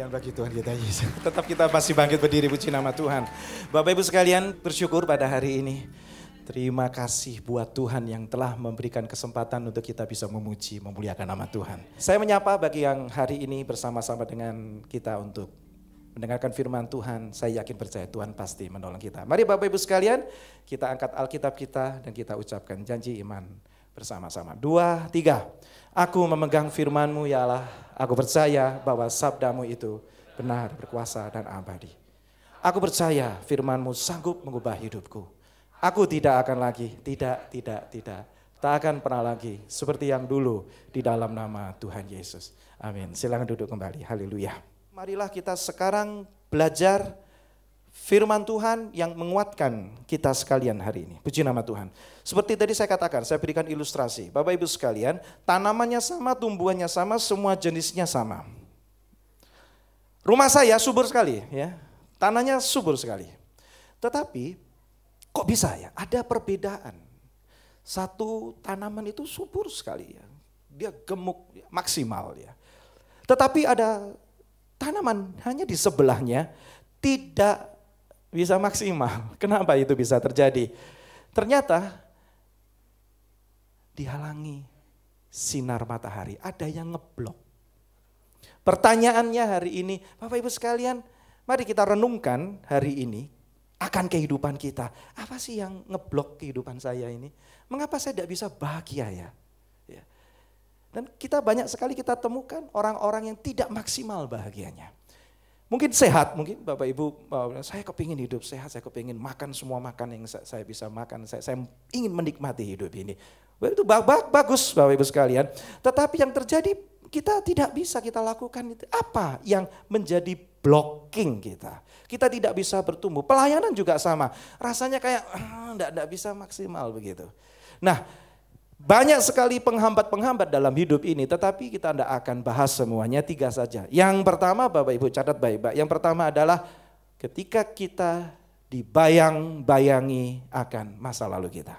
Pujian bagi Tuhan kita Yesus. Tetap kita masih bangkit berdiri, puji nama Tuhan. Bapak Ibu sekalian, bersyukur pada hari ini. Terima kasih buat Tuhan yang telah memberikan kesempatan untuk kita bisa memuji, memuliakan nama Tuhan. Saya menyapa bagi yang hari ini bersama-sama dengan kita untuk mendengarkan firman Tuhan. Saya yakin percaya Tuhan pasti menolong kita. Mari Bapak Ibu sekalian, kita angkat Alkitab kita dan kita ucapkan janji iman bersama-sama. 2, 3. Aku memegang firman-Mu ya Allah, aku percaya bahwa sabdamu itu benar, berkuasa dan abadi. Aku percaya firman-Mu sanggup mengubah hidupku. Aku tidak akan lagi, tidak, tak akan pernah lagi seperti yang dulu di dalam nama Tuhan Yesus. Amin. Silakan duduk kembali, haleluya. Marilah kita sekarang belajar firman Tuhan yang menguatkan kita sekalian hari ini. Puji nama Tuhan. Seperti tadi saya katakan, saya berikan ilustrasi. Bapak Ibu sekalian, tanamannya sama, tumbuhannya sama, semua jenisnya sama. Rumah saya subur sekali, ya. Tanahnya subur sekali. Tetapi kok bisa ya? Ada perbedaan. Satu tanaman itu subur sekali ya. Dia gemuk, maksimal ya. Tetapi ada tanaman hanya di sebelahnya tidak bisa maksimal. Kenapa itu bisa terjadi? Ternyata dihalangi sinar matahari. Ada yang ngeblok. Pertanyaannya hari ini, Bapak Ibu sekalian, mari kita renungkan hari ini akan kehidupan kita. Apa sih yang ngeblok kehidupan saya ini? Mengapa saya tidak bisa bahagia ya? Dan kita banyak sekali kita temukan orang-orang yang tidak maksimal bahagianya. Mungkin sehat, mungkin Bapak Ibu, saya kepingin hidup sehat, saya kepingin makan semua makan yang saya bisa makan, saya ingin menikmati hidup ini. Itu bagus Bapak Ibu sekalian, tetapi yang terjadi kita tidak bisa kita lakukan itu. Apa yang menjadi blocking kita? Kita tidak bisa bertumbuh, pelayanan juga sama, rasanya kayak enggak bisa maksimal begitu. Nah, banyak sekali penghambat-penghambat dalam hidup ini, tetapi kita tidak akan bahas semuanya, 3 saja. Yang pertama, Bapak Ibu catat baik-baik. Yang pertama adalah ketika kita dibayang-bayangi akan masa lalu kita.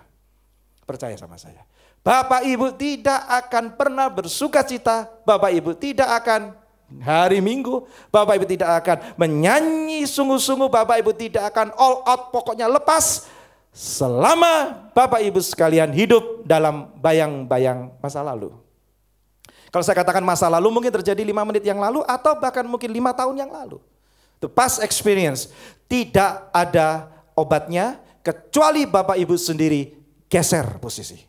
Percaya sama saya. Bapak Ibu tidak akan pernah bersuka cita, Bapak Ibu tidak akan hari Minggu, Bapak Ibu tidak akan menyanyi sungguh-sungguh, Bapak Ibu tidak akan all out, pokoknya lepas. Selama Bapak Ibu sekalian hidup dalam bayang-bayang masa lalu. Kalau saya katakan masa lalu mungkin terjadi 5 menit yang lalu atau bahkan mungkin 5 tahun yang lalu. The past experience. Tidak ada obatnya kecuali Bapak Ibu sendiri geser posisi.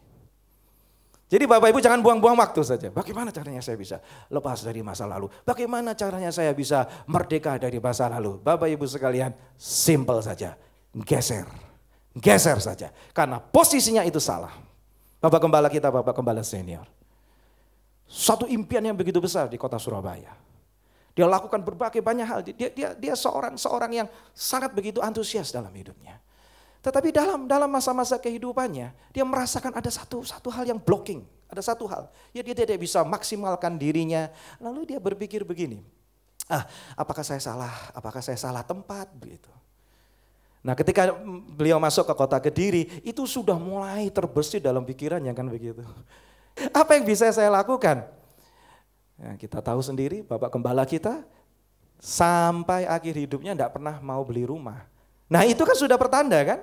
Jadi Bapak Ibu jangan buang-buang waktu saja. Bagaimana caranya saya bisa lepas dari masa lalu? Bagaimana caranya saya bisa merdeka dari masa lalu? Bapak Ibu sekalian, simple saja. Geser saja, karena posisinya itu salah. Bapak Gembala kita, Bapak Gembala senior. Satu impian yang begitu besar di kota Surabaya. Dia lakukan berbagai banyak hal, dia seorang yang sangat begitu antusias dalam hidupnya. Tetapi dalam masa-masa kehidupannya, dia merasakan ada satu hal yang blocking, ada satu hal. Ya dia tidak bisa maksimalkan dirinya, lalu dia berpikir begini, apakah saya salah tempat begitu. Nah ketika beliau masuk ke kota Kediri, itu sudah mulai terbesit dalam pikirannya kan begitu. Apa yang bisa saya lakukan? Nah, kita tahu sendiri Bapak Gembala kita sampai akhir hidupnya tidak pernah mau beli rumah. Nah itu kan sudah pertanda kan?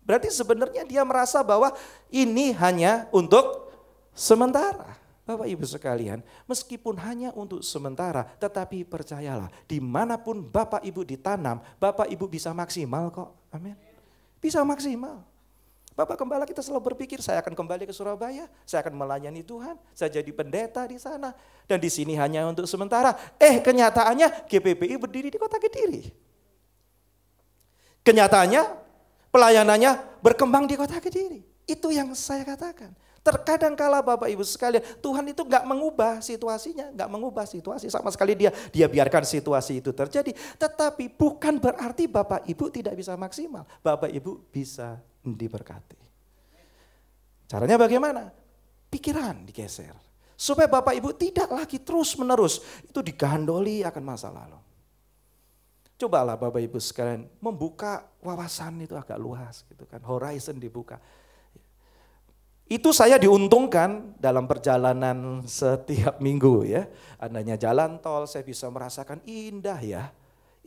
Berarti sebenarnya dia merasa bahwa ini hanya untuk sementara. Bapak Ibu sekalian, meskipun hanya untuk sementara, tetapi percayalah, dimanapun Bapak Ibu ditanam, Bapak Ibu bisa maksimal kok, amin. Bisa maksimal. Bapak Gembala kita selalu berpikir, saya akan kembali ke Surabaya, saya akan melayani Tuhan, saya jadi pendeta di sana, dan di sini hanya untuk sementara. Kenyataannya GPPI berdiri di kota Kediri. Kenyataannya pelayanannya berkembang di kota Kediri. Itu yang saya katakan. Terkadang kala Bapak Ibu sekalian, Tuhan itu gak mengubah situasinya, gak mengubah situasi sama sekali dia biarkan situasi itu terjadi. Tetapi bukan berarti Bapak Ibu tidak bisa maksimal, Bapak Ibu bisa diberkati. Caranya bagaimana? Pikiran digeser. Supaya Bapak Ibu tidak lagi terus menerus itu digandoli akan masa lalu. Cobalah Bapak Ibu sekalian membuka wawasan itu agak luas gitu kan, horizon dibuka. Itu saya diuntungkan dalam perjalanan setiap minggu ya. Adanya jalan tol, saya bisa merasakan indah ya.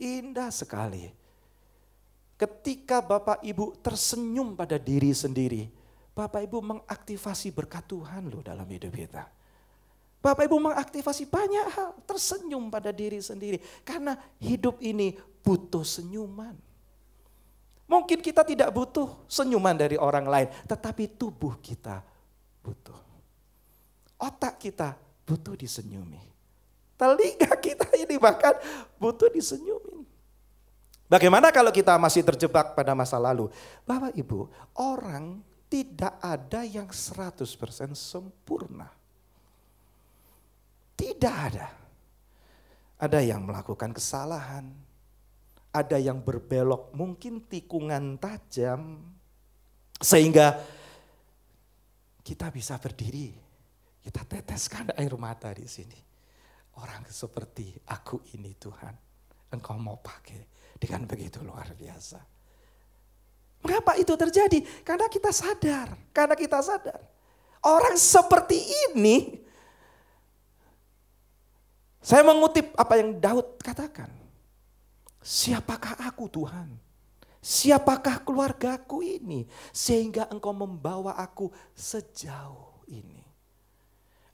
Indah sekali. Ketika Bapak Ibu tersenyum pada diri sendiri, Bapak Ibu mengaktifasi berkat Tuhan loh dalam hidup kita. Bapak Ibu mengaktifasi banyak hal, tersenyum pada diri sendiri. Karena hidup ini butuh senyuman. Mungkin kita tidak butuh senyuman dari orang lain, tetapi tubuh kita butuh. Otak kita butuh disenyumi. Telinga kita ini bahkan butuh disenyumin. Bagaimana kalau kita masih terjebak pada masa lalu? Bapak Ibu, orang tidak ada yang 100% sempurna. Tidak ada. Ada yang melakukan kesalahan. Ada yang berbelok, mungkin tikungan tajam, sehingga kita bisa berdiri, kita teteskan air mata di sini. Orang seperti aku ini Tuhan, Engkau mau pakai dengan begitu luar biasa. Mengapa itu terjadi? Karena kita sadar, orang seperti ini, saya mengutip apa yang Daud katakan. Siapakah aku Tuhan? Siapakah keluargaku ini? Sehingga Engkau membawa aku sejauh ini.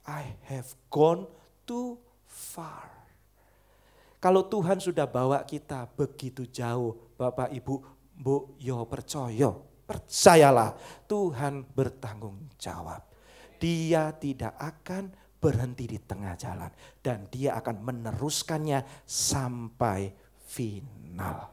I have gone too far. Kalau Tuhan sudah bawa kita begitu jauh, Bapak Ibu, Bu, yo percayalah Tuhan bertanggung jawab. Dia tidak akan berhenti di tengah jalan. Dan dia akan meneruskannya sampai final.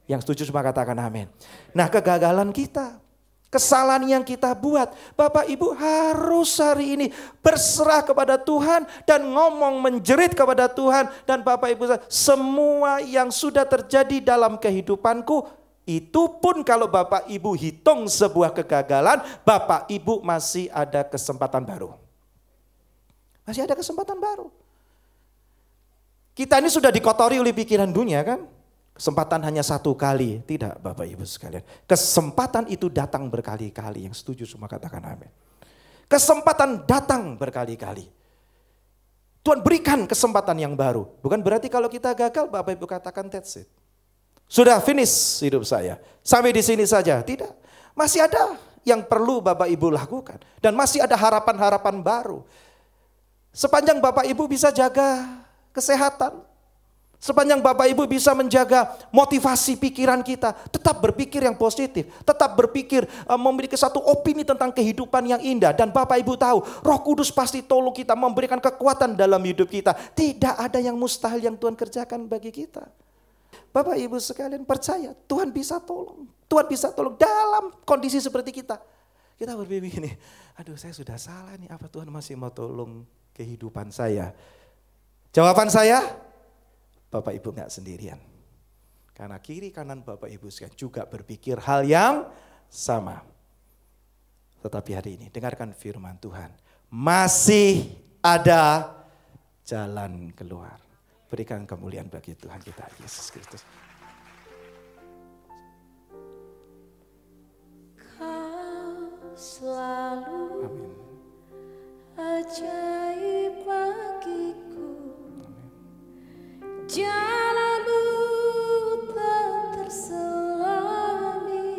Yang setuju cuma katakan amin. Nah, kegagalan kita, kesalahan yang kita buat, Bapak Ibu harus hari ini berserah kepada Tuhan dan ngomong menjerit kepada Tuhan. Dan Bapak Ibu, semua yang sudah terjadi dalam kehidupanku, itu pun kalau Bapak Ibu hitung sebuah kegagalan, Bapak Ibu masih ada kesempatan baru. Masih ada kesempatan baru. Kita ini sudah dikotori oleh pikiran dunia kan? Kesempatan hanya satu kali. Tidak Bapak Ibu sekalian. Kesempatan itu datang berkali-kali. Yang setuju semua katakan amin. Kesempatan datang berkali-kali. Tuhan berikan kesempatan yang baru. Bukan berarti kalau kita gagal Bapak Ibu katakan that's it. Sudah finish hidup saya. Sampai di sini saja. Tidak. Masih ada yang perlu Bapak Ibu lakukan. Dan masih ada harapan-harapan baru. Sepanjang Bapak Ibu bisa jaga kesehatan. Sepanjang Bapak Ibu bisa menjaga motivasi pikiran kita. Tetap berpikir yang positif. Tetap berpikir memiliki satu opini tentang kehidupan yang indah. Dan Bapak Ibu tahu Roh Kudus pasti tolong kita, memberikan kekuatan dalam hidup kita. Tidak ada yang mustahil yang Tuhan kerjakan bagi kita. Bapak Ibu sekalian percaya Tuhan bisa tolong. Tuhan bisa tolong dalam kondisi seperti kita. Kita berpikir ini, aduh saya sudah salah nih, apa Tuhan masih mau tolong kehidupan saya? Jawaban saya, Bapak Ibu enggak sendirian. Karena kiri kanan Bapak Ibu sekalian juga berpikir hal yang sama. Tetapi hari ini dengarkan firman Tuhan. Masih ada jalan keluar. Berikan kemuliaan bagi Tuhan kita Yesus Kristus. Kau selalu Amin. ajaib bagiku. Jalanmu tak terselami.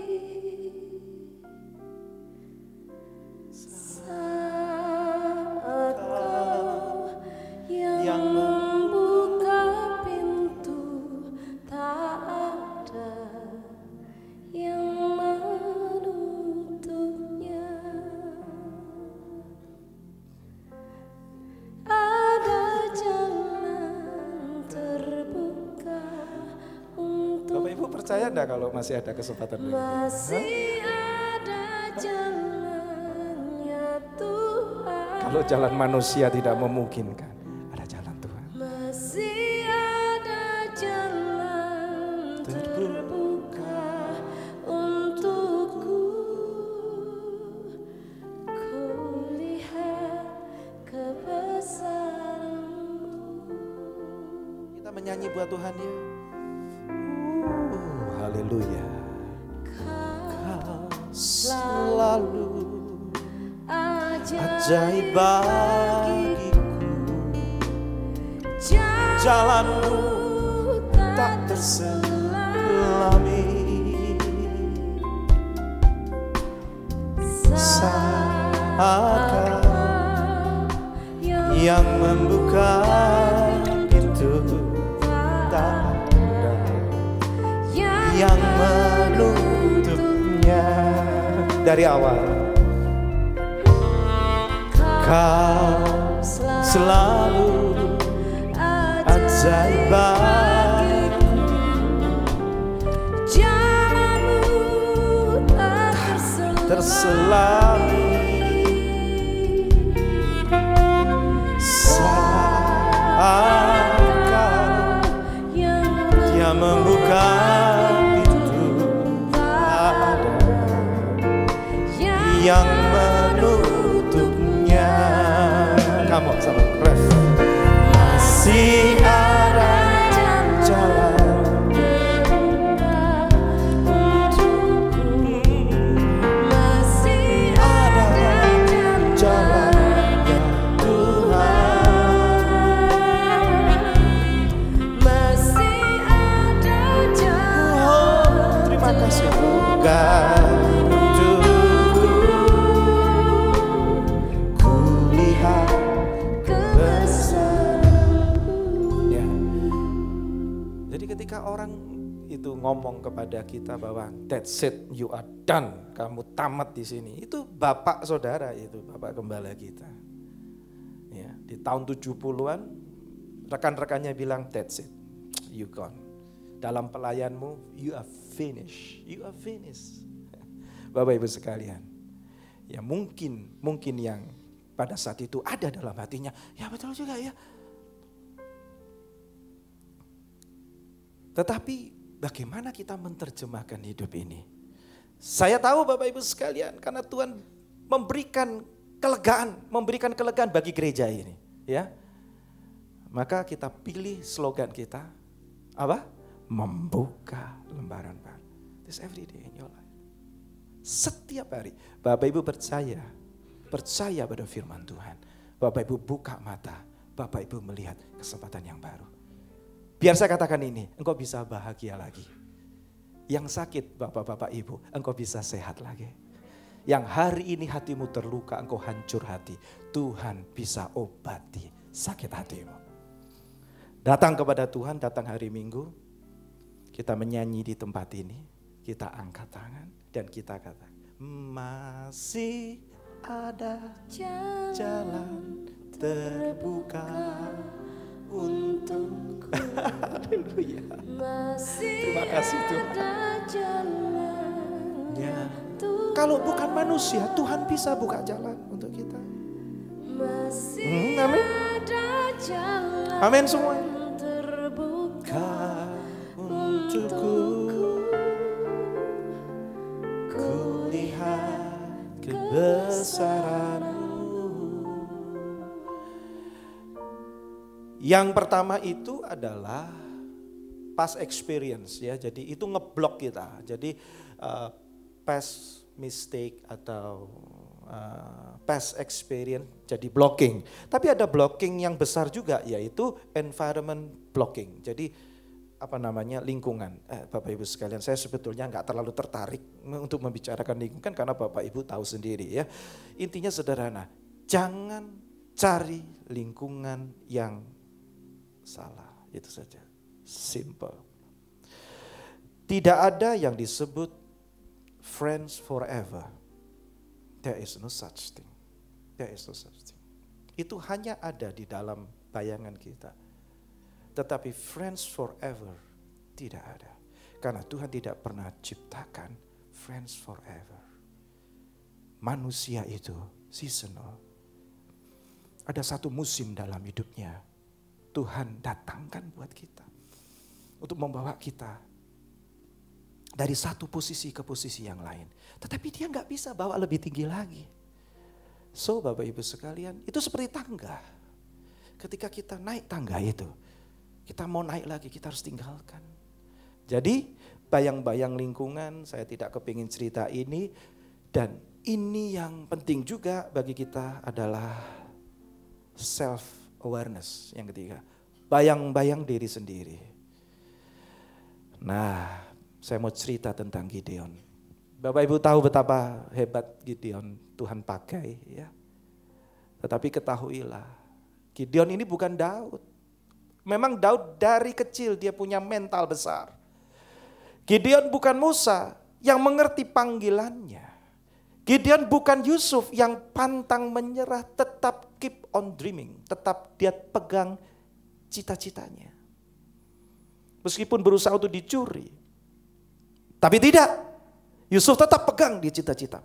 Saat kau yang membuka pintu, tak ada yang menutupnya. Ada jalan terbuka untuk Bapak Ibu percaya enggak kalau masih ada kesempatan begini? masih ada jalannya Tuhan. Kalau jalan manusia tidak memungkinkan, ada jalan Tuhan. Masih ada jalan terbuka untukku. Kulihat kebesaran-Mu. Kita menyanyi buat Tuhan ya. Haleluya. Kau selalu ajaib bagiku. Jalanmu tak terselami. Saat Kau yang membuka pintu, tak ada yang menutupnya. Dari awal Kau selalu ajaib bagiku. Jalanmu tak terselami. Saat Kau yang membuka pintu, tak ada yang menutupnya. Kamu sama ref. Masih ada jalan masih ada jalan yang Tuhan. masih ada jalan. Terima kasih Tuhan untukku. Kulihat ya. Jadi ketika orang itu ngomong kepada kita bahwa that's it, you are done, kamu tamat di sini. Itu bapak saudara, itu bapak gembala kita. Ya, di tahun 70-an rekan-rekannya bilang that's it, you gone. Dalam pelayanmu you are finished, you are finished. Bapak Ibu sekalian, ya mungkin yang pada saat itu ada dalam hatinya, ya betul juga ya. Tetapi bagaimana kita menerjemahkan hidup ini? Saya tahu Bapak Ibu sekalian, karena Tuhan memberikan kelegaan bagi gereja ini, ya. Maka kita pilih slogan kita, apa? Membuka lembaran baru. This every day in your life. Setiap hari Bapak Ibu percaya pada firman Tuhan. Bapak Ibu buka mata, Bapak Ibu melihat kesempatan yang baru. Biar saya katakan ini, engkau bisa bahagia lagi. Yang sakit Bapak-Bapak Ibu, engkau bisa sehat lagi. Yang hari ini hatimu terluka, engkau hancur hati, Tuhan bisa obati sakit hatimu. Datang kepada Tuhan, datang hari Minggu, kita menyanyi di tempat ini, kita angkat tangan dan kita katakan, masih ada jalan terbuka untukku. Haleluya. Terima kasih Tuhan. Ya. Kalau bukan manusia, Tuhan bisa buka jalan untuk kita. Amin. Amin semua. Terbuka untukku, kulihat kebesaran. Yang pertama itu adalah past experience ya. Jadi itu ngeblok kita. Jadi past mistake atau past experience jadi blocking. Tapi ada blocking yang besar juga, yaitu environment blocking. Jadi apa namanya, lingkungan. Bapak Ibu sekalian, saya sebetulnya nggak terlalu tertarik untuk membicarakan lingkungan karena Bapak Ibu tahu sendiri ya. Intinya sederhana, jangan cari lingkungan yang salah, itu saja. Simple. Tidak ada yang disebut friends forever. There is no such thing. There is no such thing. Itu hanya ada di dalam bayangan kita. Tetapi friends forever tidak ada. Karena Tuhan tidak pernah ciptakan friends forever. Manusia itu seasonal. Ada satu musim dalam hidupnya Tuhan datangkan buat kita. Untuk membawa kita dari satu posisi ke posisi yang lain. Tetapi dia gak bisa bawa lebih tinggi lagi. So Bapak Ibu sekalian, itu seperti tangga. Ketika kita naik tangga itu, kita mau naik lagi, kita harus tinggalkan. Jadi bayang-bayang lingkungan, saya tidak kepingin cerita ini. Dan Ini yang penting juga bagi kita adalah self awareness yang ketiga. Bayang-bayang diri sendiri. Nah, saya mau cerita tentang Gideon. Bapak Ibu tahu betapa hebat Gideon Tuhan pakai ya. Tetapi ketahuilah, Gideon ini bukan Daud. Memang Daud dari kecil dia punya mental besar. Gideon bukan Musa yang mengerti panggilannya. Gideon bukan Yusuf yang pantang menyerah, tetap keep on dreaming, tetap dia pegang cita-citanya. Meskipun berusaha untuk dicuri, tapi tidak. Yusuf tetap pegang di cita-cita.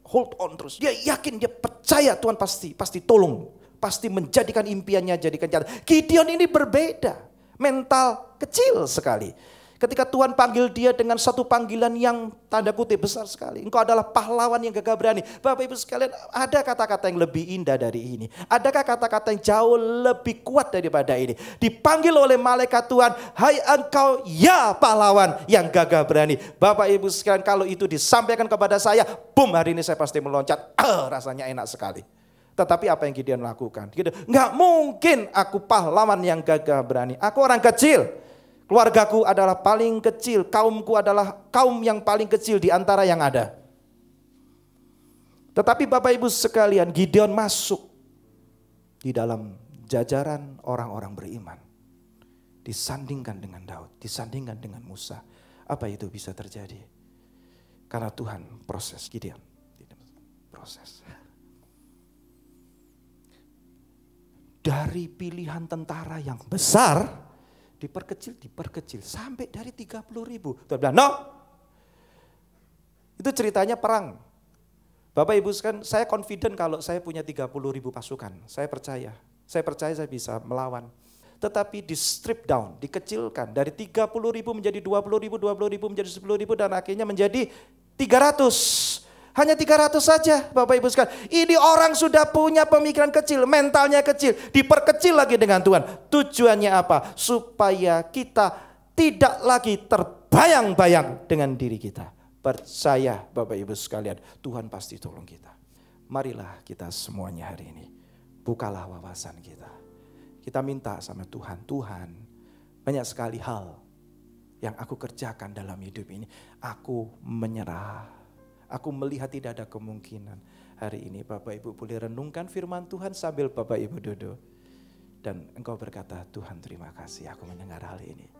Hold on terus. Dia yakin, dia percaya Tuhan pasti tolong, pasti menjadikan impiannya jadikan nyata. Gideon ini berbeda, mental kecil sekali. Ketika Tuhan panggil dia dengan satu panggilan yang tanda kutip besar sekali. Engkau adalah pahlawan yang gagah berani. Bapak Ibu sekalian, ada kata-kata yang lebih indah dari ini? Adakah kata-kata yang jauh lebih kuat daripada ini? Dipanggil oleh malaikat Tuhan, hai engkau ya pahlawan yang gagah berani. Bapak Ibu sekalian, kalau itu disampaikan kepada saya, boom, hari ini saya pasti meloncat. Rasanya enak sekali. Tetapi apa yang Gideon lakukan? Nggak mungkin aku pahlawan yang gagah berani. Aku orang kecil. Keluargaku adalah paling kecil, kaumku adalah kaum yang paling kecil di antara yang ada. Tetapi Bapak Ibu sekalian, Gideon masuk di dalam jajaran orang-orang beriman. Disandingkan dengan Daud, disandingkan dengan Musa. Apa itu bisa terjadi? Karena Tuhan proses Gideon. Proses. Dari pilihan tentara yang besar, diperkecil sampai dari 30.000. Tuhan bilang, no. Itu ceritanya perang. Bapak Ibu sekalian, saya confident kalau saya punya 30.000 pasukan. Saya percaya saya bisa melawan. Tetapi di strip down, dikecilkan dari 30.000 menjadi 20.000, 20.000 menjadi 10.000 dan akhirnya menjadi 300. Hanya 300 saja Bapak Ibu sekalian. Ini orang sudah punya pemikiran kecil, mentalnya kecil. Diperkecil lagi dengan Tuhan. Tujuannya apa? Supaya kita tidak lagi terbayang-bayang dengan diri kita. Percaya Bapak Ibu sekalian, Tuhan pasti tolong kita. Marilah kita semuanya hari ini, bukalah wawasan kita. Kita minta sama Tuhan, Tuhan banyak sekali hal yang aku kerjakan dalam hidup ini. Aku menyerah. Aku melihat tidak ada kemungkinan. Hari ini Bapak Ibu boleh renungkan firman Tuhan sambil Bapak Ibu duduk. Dan engkau berkata, Tuhan terima kasih aku mendengar hal ini.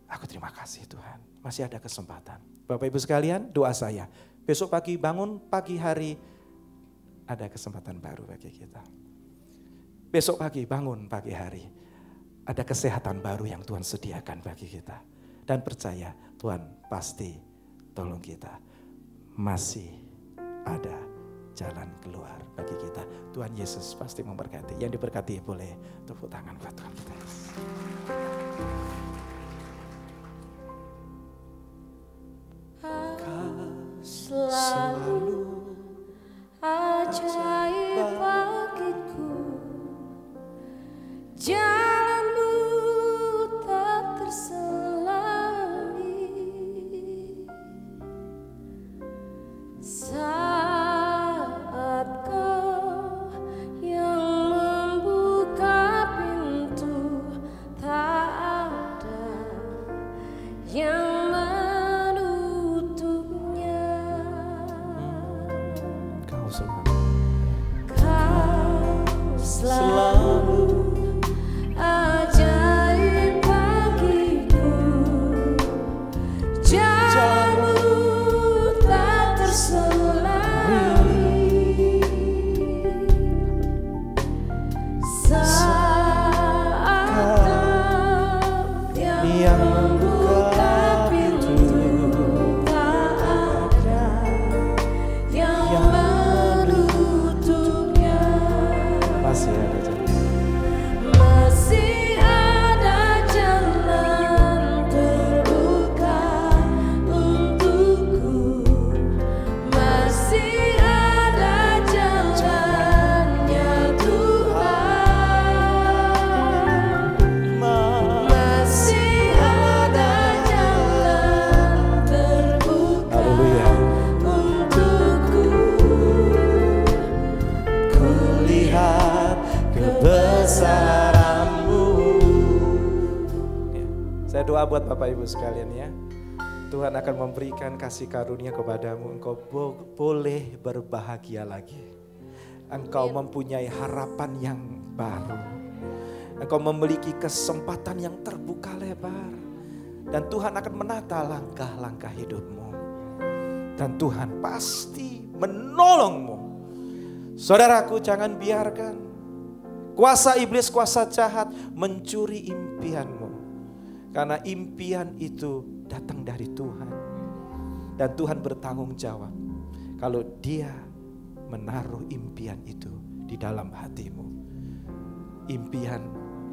Aku terima kasih Tuhan, masih ada kesempatan. Bapak Ibu sekalian, doa saya. Besok pagi bangun pagi hari, ada kesempatan baru bagi kita. Besok pagi bangun pagi hari, ada kesehatan baru yang Tuhan sediakan bagi kita. Dan percaya Tuhan pasti tolong kita. Masih ada jalan keluar bagi kita. Tuhan Yesus pasti memberkati. Yang diberkati boleh tepuk tangan buat Tuhan kita. Selalu ajaib bagiku, jalanmu tak terselami. Saat kau yang membuka pintu doa buat Bapak Ibu sekalian ya. Tuhan akan memberikan kasih karunia kepadamu. Engkau boleh berbahagia lagi. Engkau mempunyai harapan yang baru. Engkau memiliki kesempatan yang terbuka lebar. Dan Tuhan akan menata langkah-langkah hidupmu. Dan Tuhan pasti menolongmu. Saudaraku, jangan biarkan kuasa iblis, kuasa jahat mencuri impianmu. Karena impian itu datang dari Tuhan. Dan Tuhan bertanggung jawab kalau Dia menaruh impian itu di dalam hatimu. Impian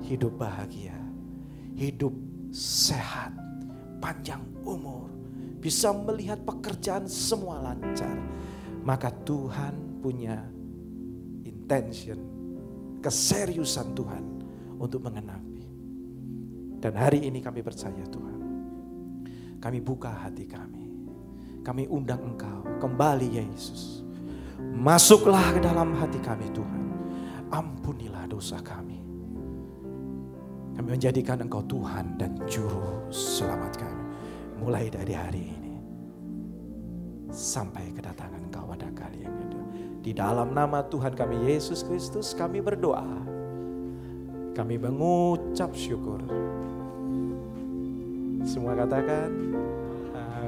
hidup bahagia, hidup sehat, panjang umur, bisa melihat pekerjaan semua lancar. Maka Tuhan punya intention, keseriusan Tuhan untuk mengenapi. Dan hari ini kami percaya Tuhan, kami buka hati kami, kami undang Engkau kembali Yesus. Masuklah ke dalam hati kami Tuhan, ampunilah dosa kami. Kami menjadikan Engkau Tuhan dan Juru Selamat kami. Mulai dari hari ini sampai kedatangan Engkau pada kali yang kedua. Di dalam nama Tuhan kami Yesus Kristus kami berdoa. Kami mengucap syukur. Semua katakan,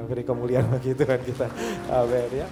beri kemuliaan bagi Tuhan kita. Amin ya.